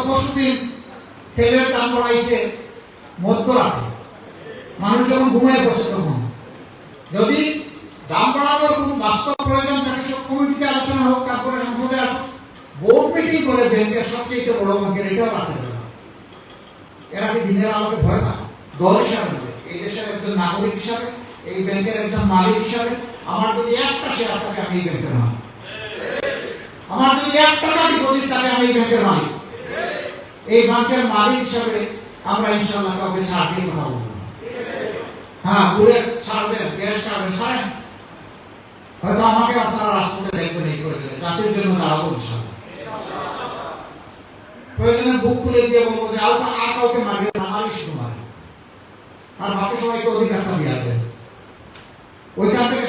পরশুদিন তেলের দাম বাড়াইছে মধ্যরাতে, মানুষ যখন ঘুমিয়ে পড়ছে তখন। যদি দাম বাড়ানোর কোনো বাস্তব প্রয়োজন থাকে সব কমিটিতে আলোচনা হোক, তারপরে সংসদে আসুক, বোর্ড মিটিং করে ব্যাংকের সবচেয়ে বড় অঙ্কের এটাও রাখতে হবে। এরা কি দিনের আলোকে ভয় পায়? দল হিসাবে নয়, এই দেশের একজন নাগরিক হিসাবে, এই ব্যাংকের একজন মালিক হিসাবে আমার যদি একটা শেয়ার থাকে আমি এই ব্যাংকের মালিক, আমার যদি 1 টাকা ডিপোজিট থাকে আমি এই ব্যাংকের মালিক। এই ব্যাংকের মালিক হিসাবে আমরা ইনশাআল্লাহ কাউকে ছাড় দিয়ে কথা বলবো না। হ্যাঁ, বুলেট ছাড়বেন, গ্যাস ছাড়বেন, ছাড়েন, হয়তো আমাকে আপনারা রাষ্ট্রপতি দেখবেন, এই করে দেবেন, জাতির জন্য দাঁড়াবো ইনশাআল্লাহ। প্রয়োজনে বুক খুলে দিয়ে বলবো যে আর কাউকে মারবে না, আমারই শুধু মারবে, আর বাকি সবাইকে অধিকারটা দিয়ে দেয়। ওইখান থেকে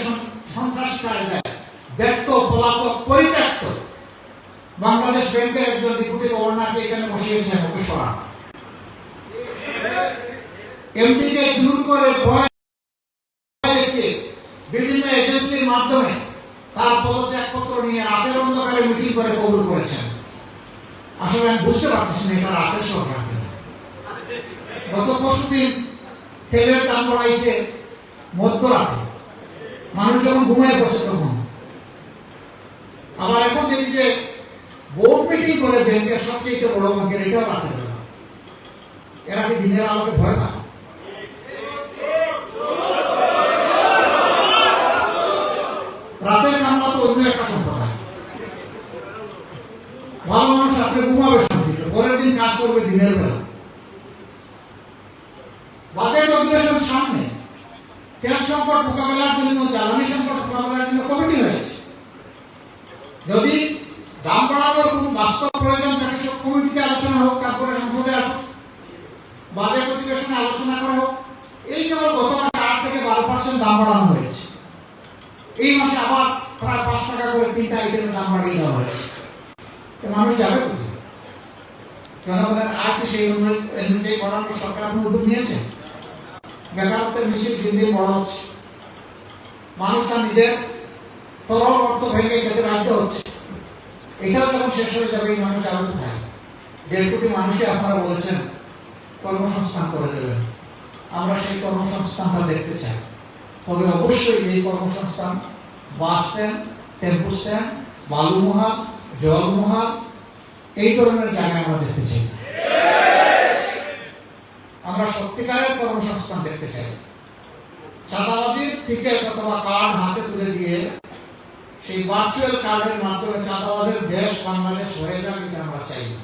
সন্ত্রাসীরা ব্যক্ত, পলাতক, পরিত্যক্ত বাংলাদেশ ব্যাংকের একজন ডেপুটি গভর্নরকে এখানে বসিয়েছেন, ওকে সরা এমপিকে জোর করে ভয় দেখিয়ে বিভিন্ন এজেন্সির মাধ্যমে তার পদত্যাগপত্র নিয়ে রাতের অন্ধকারে মিটিং করে কবুল করেছেন। আসলে আমি বুঝতে পারতেছি না এটা রাতের সরকার। গত পরশুদিন তেলের দাম বাড়াইছে মধ্যরাতে, মানুষ যখন ঘুমিয়ে পড়ছে তখন। আবার এখন দেখি যে বোর্ড মিটিং করে ব্যাংকের সবচেয়ে বড় অঙ্কের এটাও রাখতে হবে। এরা কি দিনের আলোকে ভয় পায়? রাতের কামলা তো অন্য একটা সম্প্রদায়। ভালো মানুষ রাত্রে ঘুমাবে শান্তিতে, পরের দিন কাজ করবে দিনের বেলা। বাজেট অধিবেশন সামনে, তেল সংকট মোকাবেলার জন্য, জ্বালানি সংকট মোকাবেলার জন্য কমিটি হয়েছে। যদি দাম বাড়ানোর কোনো বাস্তব প্রয়োজন থাকে সব কমিটিতে আলোচনা হোক, তারপরে সংসদে আসুক, বাজেট অধিবেশনে আলোচনা করা হোক। এই কেবল গত মাসে 8 থেকে 12% দাম বাড়ানো হয়েছে। এই মাসে আবার প্রায় 5 টাকা করে 3টা আইটেমের দাম বাড়িয়ে দেওয়া হয়েছে। মানুষ যাবে কোথায়? জনগণের আয় কি সেই অনুযায়ী বাড়ানোর সরকার উদ্যোগ নিয়েছে? বেকারত্বের মিছিল দিন দিন বড় হচ্ছে, মানুষ তার নিজের তরল অর্থ ভেঙে খেতে বাধ্য হচ্ছে। এটাও যখন শেষ হয়ে যাবে, এই মানুষ যাবে কোথায়? 1.5 কোটি মানুষকে আপনারা বলেছেন কর্মসংস্থান করে দেবেন। আমরা সেই কর্মসংস্থানটা দেখতে চাই, তবে অবশ্যই এই কর্মসংস্থান বাস স্ট্যান্ড, টেম্পো স্ট্যান্ড, বালুমহাল, জলমহাল, এই ধরনের জায়গায় আমরা দেখতে চাই। আমরা সত্যিকারের কর্মসংস্থান দেখতে চাই। চাঁদাবাজির টিকিট অথবা কার্ড হাতে তুলে দিয়ে সেই ভার্চুয়াল কার্ডের মাধ্যমে চাঁদাবাজের দেশ বাংলাদেশ হয়ে যাক, এটা আমরা চাই না।